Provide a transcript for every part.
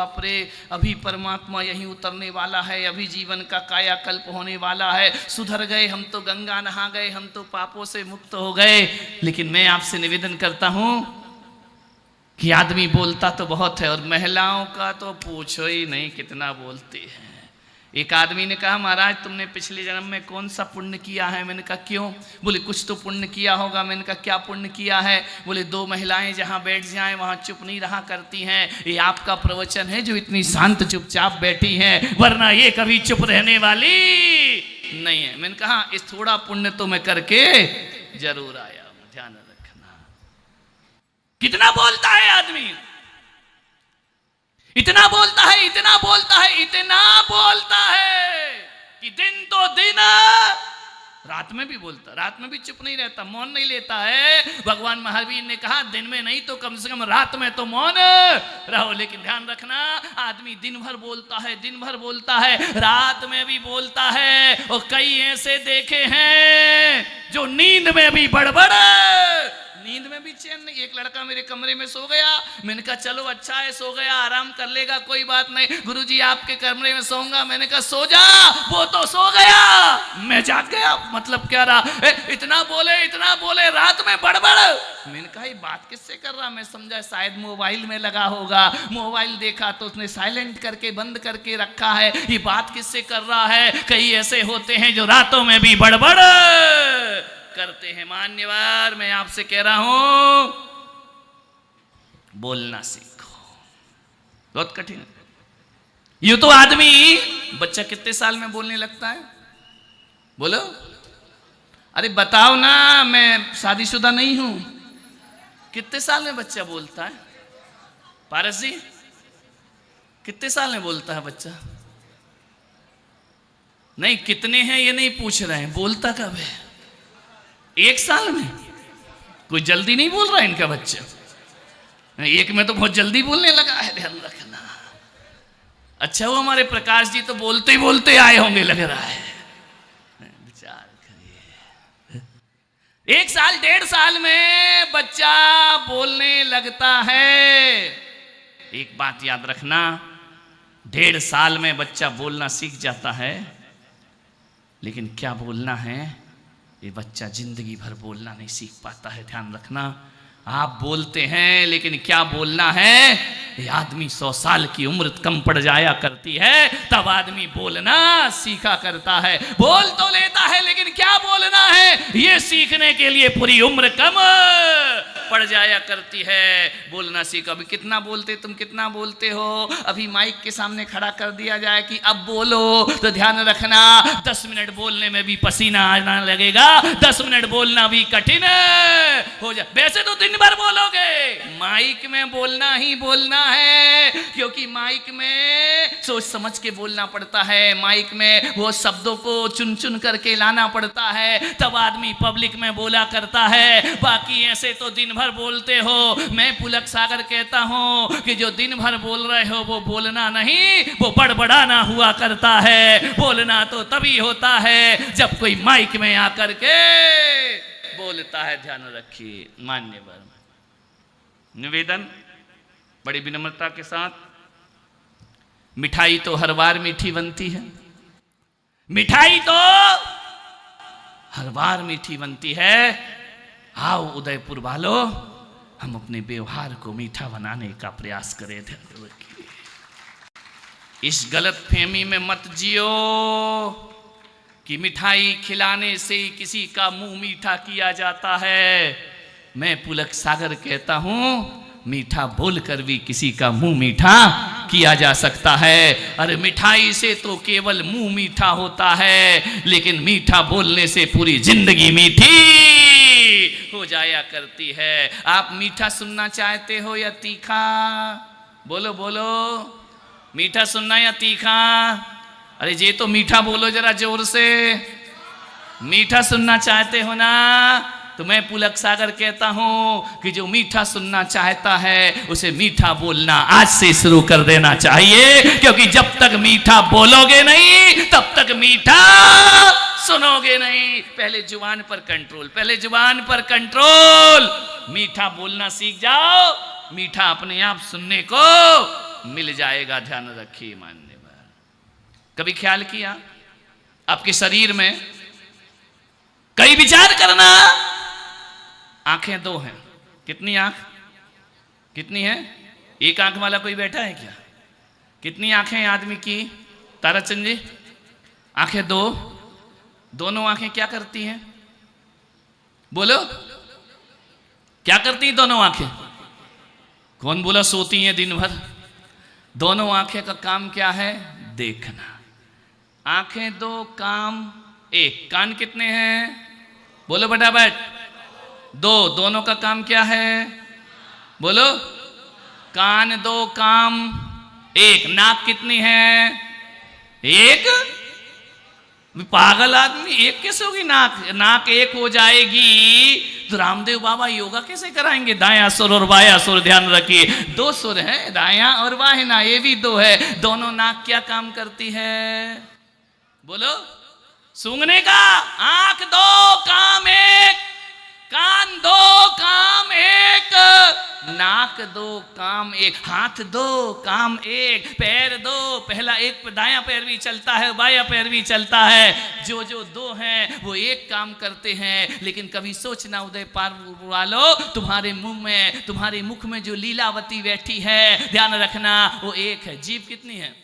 बाप रे, अभी परमात्मा यहीं उतरने वाला है, अभी जीवन का कायाकल्प होने वाला है, सुधर गए हम तो, गंगा नहा गए हम तो, पापों से मुक्त हो गए। लेकिन मैं आपसे निवेदन करता हूं कि आदमी बोलता तो बहुत है, और महिलाओं का तो पूछो ही नहीं कितना बोलती है। एक आदमी ने कहा महाराज तुमने पिछले जन्म में कौन सा पुण्य किया है? मैंने कहा क्यों? बोले कुछ तो पुण्य किया होगा। मैंने कहा क्या पुण्य किया है? बोले 2 महिलाएं जहां बैठ जाएं वहां चुप नहीं रहा करती हैं। ये आपका प्रवचन है जो इतनी शांत चुपचाप बैठी हैं, वरना ये कभी चुप रहने वाली नहीं है। मैंने कहा इस थोड़ा पुण्य तो मैं करके जरूर आया हूं, ध्यान रखना। कितना बोलता है आदमी, इतना बोलता है, इतना बोलता है, इतना बोलता है कि दिन तो दिन, रात में भी बोलता, रात में भी चुप नहीं रहता, मौन नहीं लेता है। भगवान महावीर ने कहा दिन में नहीं तो कम से कम रात में तो मौन रहो। लेकिन ध्यान रखना, आदमी दिन भर बोलता है, दिन भर बोलता है, रात में भी बोलता है। और कई ऐसे देखे हैं जो नींद में भी बड़बड़, नींद में भी चैन नहीं। एक लड़का मेरे कमरे में सो गया, मैंने कहा चलो अच्छा है सो गया, आराम कर लेगा कोई बात नहीं, गुरुजी आपके कमरे में सोऊंगा। मैंने कहा सो जा, वो तो सो गया, मैं जाग गया। मतलब क्या रहा, इतना बोले रात में बड़बड़। मैंने कहा ये बात किससे कर रहा? मैं समझा शायद मोबाइल में लगा होगा, मोबाइल देखा तो उसने साइलेंट करके बंद करके rखा है, ये बात किससे कर रहा है? कई ऐसे होते हैं जो रातों में भी बड़बड़ करते हैं। मान्यवर मैं आपसे कह रहा हूं बोलना सीखो, बहुत कठिन है। यूं तो आदमी, बच्चा कितने साल में बोलने लगता है? बोलो, अरे बताओ ना, मैं शादीशुदा नहीं हूं। कितने साल में बच्चा बोलता है? पारस जी कितने साल में बोलता है बच्चा? नहीं कितने हैं ये नहीं पूछ रहे हैं, बोलता कब है? 1 साल में? कोई जल्दी नहीं बोल रहा है इनका बच्चा, 1 में तो बहुत जल्दी बोलने लगा है, ध्यान रखना। अच्छा वो हमारे प्रकाश जी तो बोलते ही बोलते आए होंगे लग रहा है, विचार करिए। 1 साल 1.5 साल में बच्चा बोलने लगता है। एक बात याद रखना, 1.5 साल में बच्चा बोलना सीख जाता है, लेकिन क्या बोलना है ये बच्चा जिंदगी भर बोलना नहीं सीख पाता है। ध्यान रखना, आप बोलते हैं लेकिन क्या बोलना है, ये आदमी 100 साल की उम्र कम पड़ जाया करती है तब आदमी बोलना सीखा करता है। बोल तो लेता है लेकिन क्या बोलना है ये सीखने के लिए पूरी उम्र कम पड़ जाया करती है। बोलना सीखो। अभी कितना बोलते, तुम कितना बोलते हो? अभी माइक के सामने खड़ा कर दिया जाए कि अब बोलो तो ध्यान रखना 10 मिनट बोलने में भी पसीना आना लगेगा, 10 मिनट बोलना भी कठिन हो जाए। वैसे तो दिन भर बोलोगे, माइक में बोलना ही बोलना है, क्योंकि माइक में सोच समझ के बोलना पड़ता है, माइक में वो शब्दों को चुन चुन करके लाना पड़ता है, तब आदमी पब्लिक में बोला करता है। बाकी ऐसे तो दिन भर बोलते हो। मैं पुलक सागर कहता हूं कि जो दिन भर बोल रहे हो वो बोलना नहीं, वो बड़बड़ाना हुआ करता है। बोलना तो तभी होता है जब कोई माइक में आकर के बोलता है। ध्यान रखिए। मान्यवर निवेदन बड़ी विनम्रता के साथ, मिठाई तो हर बार मीठी बनती है, मिठाई तो हर बार मीठी बनती है। आओ उदयपुर वालों, हम अपने व्यवहार को मीठा बनाने का प्रयास करें। ध्यान रखिए, इस गलत फहमी में मत जियो कि मिठाई खिलाने से किसी का मुंह मीठा किया जाता है। मैं पुलक सागर कहता हूं, मीठा बोलकर भी किसी का मुंह मीठा किया जा सकता है। अरे मिठाई से तो केवल मुंह मीठा होता है, लेकिन मीठा बोलने से पूरी जिंदगी मीठी हो जाया करती है। आप मीठा सुनना चाहते हो या तीखा? बोलो बोलो, मीठा सुनना या तीखा? अरे ये तो मीठा बोलो जरा जोर से। मीठा सुनना चाहते हो ना? तो मैं पुलक सागर कहता हूं कि जो मीठा सुनना चाहता है उसे मीठा बोलना आज से शुरू कर देना चाहिए, क्योंकि जब तक मीठा बोलोगे नहीं तब तक मीठा सुनोगे नहीं। पहले जुबान पर कंट्रोल, पहले जुबान पर कंट्रोल। मीठा बोलना सीख जाओ, मीठा अपने आप सुनने को मिल जाएगा, ध्यान रखिए मान्यवर। कभी ख्याल किया आपके शरीर में, कई विचार करना, आंखें दो हैं, कितनी आंख, कितनी है? एक आंख वाला कोई बैठा है क्या? कितनी आंखें हैं आदमी की? ताराचंद जी, आंखें दो, दोनों आंखें क्या करती हैं? बोलो, क्या करती हैं दोनों आंखें? कौन बोला सोती हैं दिन भर? दोनों आंखें का काम क्या है? देखना। आंखें दो, काम एक। कान कितने हैं? बोलो फटाफट। दो। दोनों का काम क्या है? बोलो। कान दो, काम एक। नाक कितनी है? एक। पागल आदमी, एक कैसे होगी नाक? नाक एक हो जाएगी तो रामदेव बाबा योगा कैसे कराएंगे? दायां सुर और बायां सुर, ध्यान रखिए, दो सुर है, दायां और बाहिना, ये भी दो है। दोनों नाक क्या काम करती है? बोलो। सूंघने का। आंख दो, काम एक। कान दो, काम एक। नाक दो, काम एक। हाथ दो, काम एक। पैर दो, पहला एक दायां पैर भी चलता है, बायां पैर भी चलता है। जो जो दो हैं वो एक काम करते हैं। लेकिन कभी सोचना उदय पार वालों, तुम्हारे मुंह में, तुम्हारे मुख में जो लीलावती बैठी है, ध्यान रखना, वो एक है। जीभ कितनी है?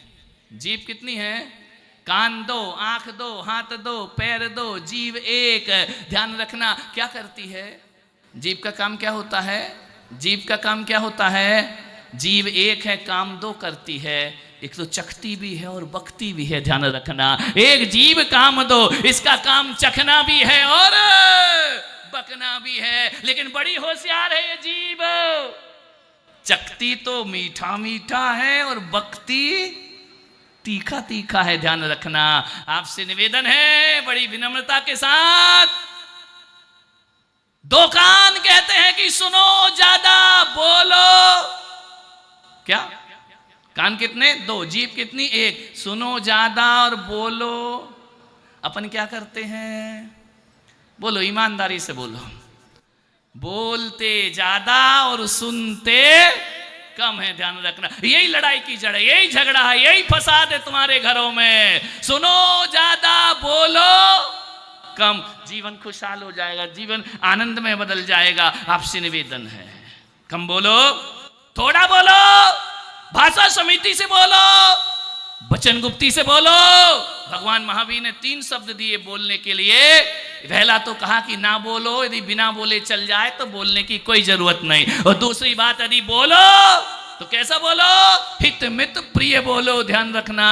जीभ कितनी है? कान दो, आंख दो, हाथ दो, पैर दो, जीभ एक। ध्यान रखना क्या करती है? जीभ का काम क्या होता है? जीभ का काम क्या होता है? जीभ एक है, काम दो करती है। एक तो चखती भी है और बकती भी है, ध्यान रखना। एक जीभ काम दो, इसका काम चखना भी है और बकना भी है। लेकिन बड़ी होशियार है ये जीभ। चखती तो मीठा मीठा है और बकती तीखा तीखा है, ध्यान रखना। आपसे निवेदन है बड़ी विनम्रता के साथ, दो कान कहते हैं कि सुनो ज्यादा, बोलो क्या? कान कितने? दो। जीभ कितनी? एक। सुनो ज्यादा और बोलो। अपन क्या करते हैं? बोलो, ईमानदारी से बोलो। बोलते ज्यादा और सुनते कम है, ध्यान रखना। यही लड़ाई की जड़ है, यही झगड़ा है, यही फसाद है तुम्हारे घरों में। सुनो ज्यादा, बोलो कम, जीवन खुशहाल हो जाएगा, जीवन आनंद में बदल जाएगा। आपसे निवेदन है, कम बोलो, थोड़ा बोलो, भाषा समिति से बोलो, वचन गुप्ती से बोलो। भगवान महावीर ने 3 शब्द दिए बोलने के लिए। पहला तो कहा कि ना बोलो, यदि बिना बोले चल जाए तो बोलने की कोई जरूरत नहीं। और दूसरी बात, यदि बोलो तो कैसा बोलो? हित मित प्रिय बोलो, ध्यान रखना।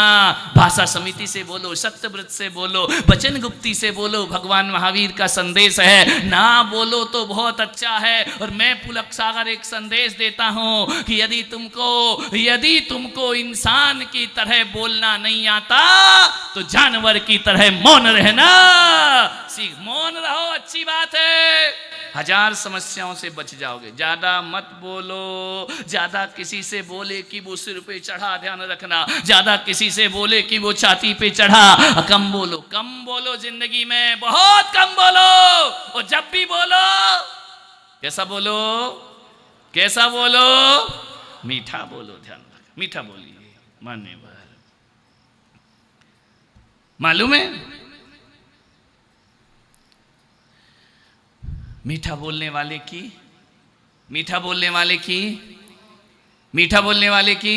भाषा समिति से बोलो, सत्यव्रत से बोलो, वचन गुप्ती से बोलो। भगवान महावीर का संदेश है, ना बोलो तो बहुत अच्छा है। और मैं पुलक सागर एक संदेश देता हूं कि यदि तुमको इंसान की तरह बोलना नहीं आता तो जानवर की तरह मौन रहना सीख। मौन रहो, अच्छी बात है, 1000 समस्याओं से बच जाओगे। ज्यादा मत बोलो। ज्यादा किसी से बोले कि वो सिर पे चढ़ा, ध्यान रखना। ज्यादा किसी से बोले कि वो छाती पे चढ़ा। कम बोलो, कम बोलो, जिंदगी में बहुत कम बोलो। और जब भी बोलो कैसा बोलो? कैसा बोलो? मीठा बोलो, ध्यान रखना, मीठा बोलिए। मान्यवर, मालूम है मीठा बोलने वाले की, मीठा बोलने वाले की, मीठा बोलने वाले की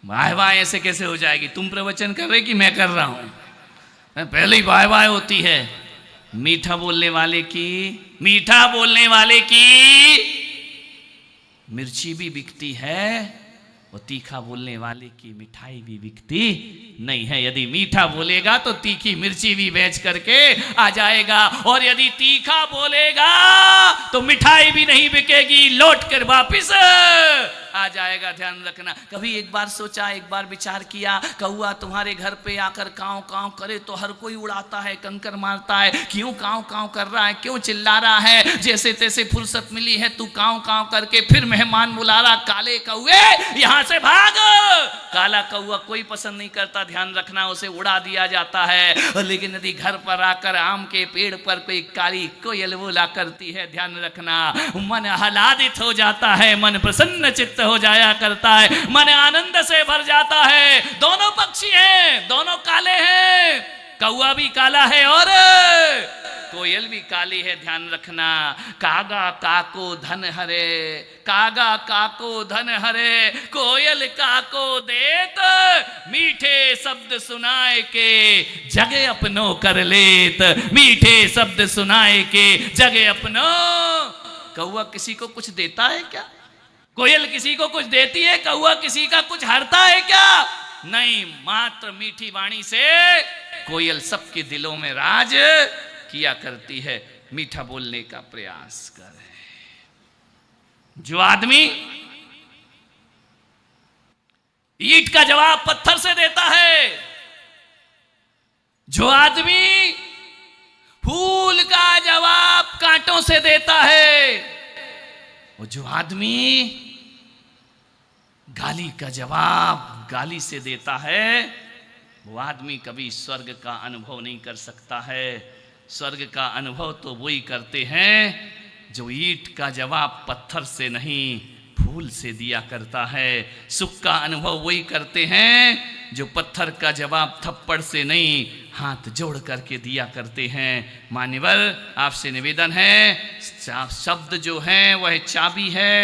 वाह वाह ऐसे कैसे हो जाएगी? तुम प्रवचन कर रहे कि मैं कर रहा हूं? पहले ही वाह वाह होती है। मीठा बोलने वाले की, मीठा बोलने वाले की मिर्ची भी बिकती है और तीखा बोलने वाले की मिठाई भी बिकती नहीं है। यदि मीठा बोलेगा तो तीखी मिर्ची भी बेच करके आ जाएगा, और यदि तीखा बोलेगा तो मिठाई भी नहीं बिकेगी, लौट कर वापिस आ जाएगा, ध्यान रखना। कभी एक बार सोचा, एक बार विचार किया, कौआ तुम्हारे घर पे आकर काँव काँव करे तो हर कोई उड़ाता है, कंकर मारता है। क्यों काँव काँव कर रहा है? क्यों चिल्ला रहा है? जैसे तैसे फुर्सत मिली है तू काँव काँव करके फिर मेहमान बुला रहा, काले कौए यहाँ से भाग। काला कौआ कोई पसंद नहीं करता, ध्यान रखना, उसे उड़ा दिया जाता है। लेकिन यदि घर पर आकर आम के पेड़ पर कोई काली कोयल बोला करती है, ध्यान रखना, मन आह्लादित हो जाता है, मन प्रसन्न चित्त हो जाया करता है, मन आनंद से भर जाता है। दोनों पक्षी हैं, दोनों काले हैं, कौआ भी काला है और कोयल भी काली है, ध्यान रखना। कागा काको धन हरे, कागा काको धन हरे, कोयल काको देत, मीठे शब्द सुनाए के जगे अपनो कर लेत, मीठे शब्द सुनाए के जगे अपनो। कौआ किसी को कुछ देता है क्या? कोयल किसी को कुछ देती है? कौआ किसी का कुछ हरता है क्या? नहीं, मात्र मीठी वाणी से कोयल सबके दिलों में राज किया करती है, मीठा बोलने का प्रयास करे। जो आदमी ईंट का जवाब पत्थर से देता है, जो आदमी फूल का जवाब कांटों से देता है, और जो आदमी गाली का जवाब गाली से देता है, वो आदमी कभी स्वर्ग का अनुभव नहीं कर सकता है। स्वर्ग का अनुभव तो वही करते हैं जो ईंट का जवाब पत्थर से नहीं फूल से दिया करता है। सुख का अनुभव वही करते हैं जो पत्थर का जवाब थप्पड़ से नहीं हाथ जोड़ करके दिया करते हैं। मान्यवर, आपसे निवेदन है, शब्द जो है वह चाबी है।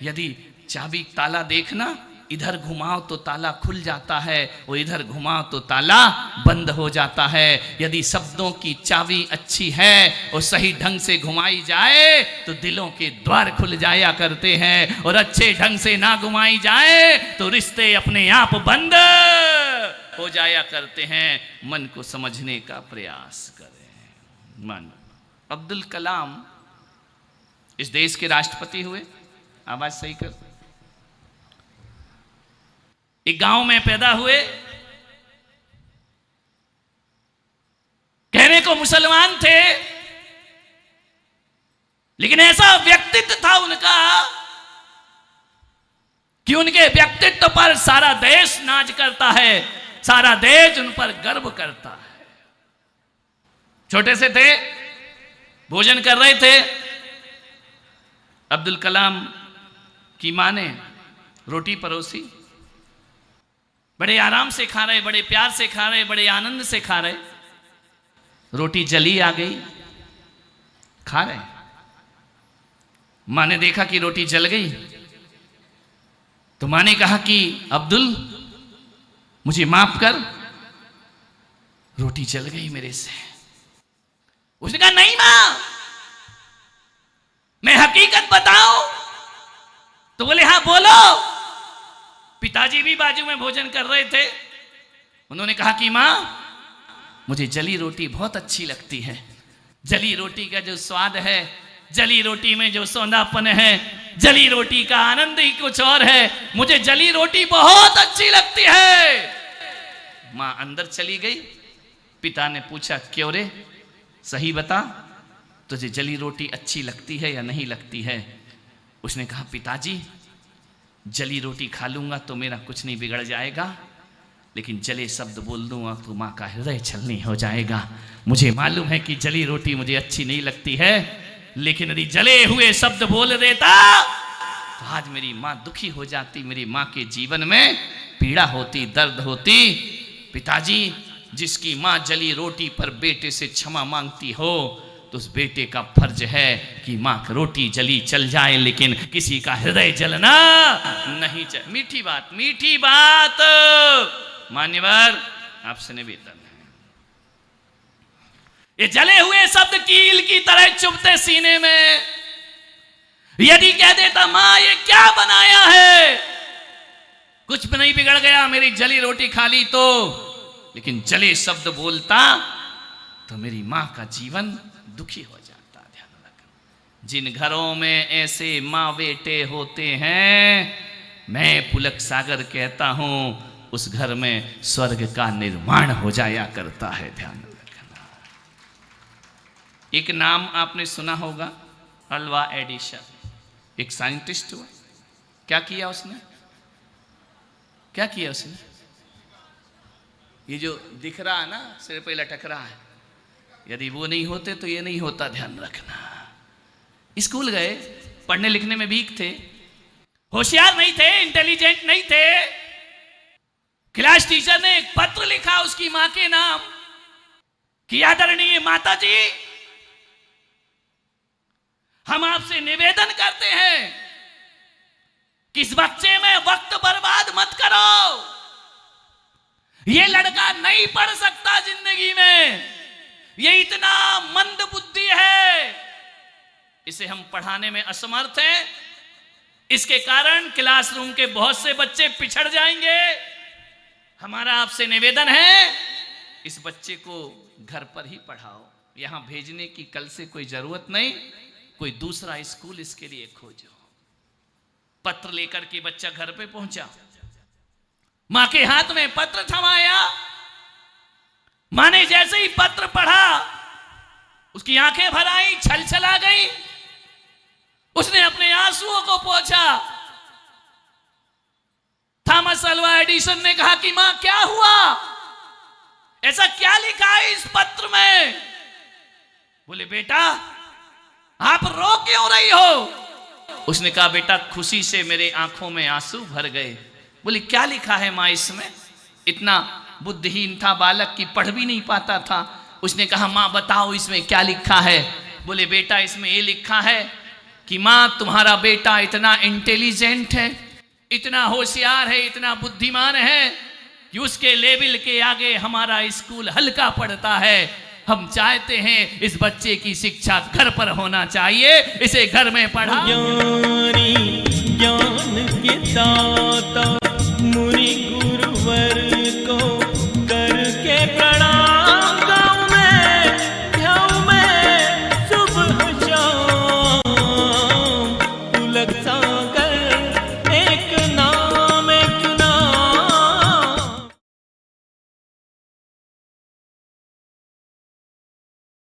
यदि चाबी ताला देखना, इधर घुमाओ तो ताला खुल जाता है, और इधर घुमाओ तो ताला बंद हो जाता है। यदि शब्दों की चाबी अच्छी है और सही ढंग से घुमाई जाए तो दिलों के द्वार खुल जाया करते हैं, और अच्छे ढंग से ना घुमाई जाए तो रिश्ते अपने आप बंद हो जाया करते हैं। मन को समझने का प्रयास करें। मन अब्दुल कलाम इस देश के राष्ट्रपति हुए। आवाज सही कर। एक गांव में पैदा हुए, कहने को मुसलमान थे, लेकिन ऐसा व्यक्तित्व था उनका कि उनके व्यक्तित्व पर सारा देश नाच करता है, सारा देश उन पर गर्व करता है। छोटे से थे, भोजन कर रहे थे, अब्दुल कलाम की मां ने रोटी परोसी, बड़े आराम से खा रहे, बड़े प्यार से खा रहे, बड़े आनंद से खा रहे। रोटी जली आ गई, खा रहे। मां ने देखा कि रोटी जल गई, तो मां ने कहा कि अब्दुल मुझे माफ कर, रोटी जल गई मेरे से। उसने कहा नहीं मां, मैं हकीकत बताऊं? तो बोले हाँ बोलो। पिताजी भी बाजू में भोजन कर रहे थे। उन्होंने कहा कि मां मुझे जली रोटी बहुत अच्छी लगती है। जली रोटी का जो स्वाद है, जली रोटी में जो सौंधापन है, जली रोटी का आनंद ही कुछ और है। मुझे जली रोटी बहुत अच्छी लगती है। मां अंदर चली गई। पिता ने पूछा क्यों रे, सही बता, तुझे जली रोटी अच्छी लगती है या नहीं लगती है? उसने कहा पिताजी जली रोटी खा लूंगा तो मेरा कुछ नहीं बिगड़ जाएगा, लेकिन जले शब्द बोल दूंगा तो मां का हृदय छलनी हो जाएगा। मुझे मालूम है कि जली रोटी मुझे अच्छी नहीं लगती है, लेकिन यदि जले हुए शब्द बोल देता तो आज मेरी मां दुखी हो जाती, मेरी मां के जीवन में पीड़ा होती, दर्द होती। पिताजी, जिसकी मां जली रोटी पर बेटे से क्षमा मांगती हो तो उस बेटे का फर्ज है कि मां की रोटी जली चल जाए, लेकिन किसी का हृदय जलना नहीं चाहिए। मीठी बात, मीठी बात। मान्यवर, आपसे निवेदन है, ये जले हुए शब्द कील की तरह चुभते सीने में। यदि कह देता मां ये क्या बनाया है, कुछ भी नहीं बिगड़ गया, मेरी जली रोटी खा ली तो, लेकिन जले शब्द बोलता तो मेरी मां का जीवन दुखी हो जाता। ध्यान रखना, जिन घरों में ऐसे मां बेटे होते हैं, मैं पुलक सागर कहता हूं उस घर में स्वर्ग का निर्माण हो जाया करता है। ध्यान रखना। एक नाम आपने सुना होगा, अल्वा एडिसन। एक साइंटिस्ट हुआ। क्या किया उसने? क्या किया उसने? ये जो दिख रहा है ना, सिर पे लटक रहा है, यदि वो नहीं होते तो ये नहीं होता। ध्यान रखना। स्कूल गए, पढ़ने लिखने में वीक थे, होशियार नहीं थे, इंटेलिजेंट नहीं थे। क्लास टीचर ने एक पत्र लिखा उसकी मां के नाम कि आदरणीय माता जी, हम आपसे निवेदन करते हैं कि इस बच्चे में वक्त बर्बाद मत करो। ये लड़का नहीं पढ़ सकता जिंदगी में, ये इतना मंद बुद्धि है, इसे हम पढ़ाने में असमर्थ हैं। इसके कारण क्लासरूम के बहुत से बच्चे पिछड़ जाएंगे। हमारा आपसे निवेदन है, इस बच्चे को घर पर ही पढ़ाओ, यहां भेजने की कल से कोई जरूरत नहीं, कोई दूसरा स्कूल इसके लिए खोजो। पत्र लेकर के बच्चा घर पे पहुंचा, मां के हाथ में पत्र थमाया। मां ने जैसे ही पत्र पढ़ा, उसकी आंखें भर आई, छलछला गई। उसने अपने आंसुओं को पोंछा। थॉमस अल्वा एडिसन ने कहा कि मां क्या हुआ, ऐसा क्या लिखा है इस पत्र में? बोले बेटा आप रो क्यों रही हो? उसने कहा बेटा खुशी से मेरे आंखों में आंसू भर गए। बोले क्या लिखा है मां इसमें? इतना बुद्धिहीन था बालक की पढ़ भी नहीं पाता था। उसने कहा मां बताओ इसमें क्या लिखा है? बोले बेटा इसमें ये लिखा है कि मां तुम्हारा बेटा इतना इंटेलिजेंट है, इतना होशियार है, इतना बुद्धिमान है कि उसके लेवल के आगे हमारा स्कूल हल्का पड़ता है। हम चाहते हैं इस बच्चे की शिक्षा घर पर होना चाहिए, इसे घर में पढ़ा। ज्ञान के दाता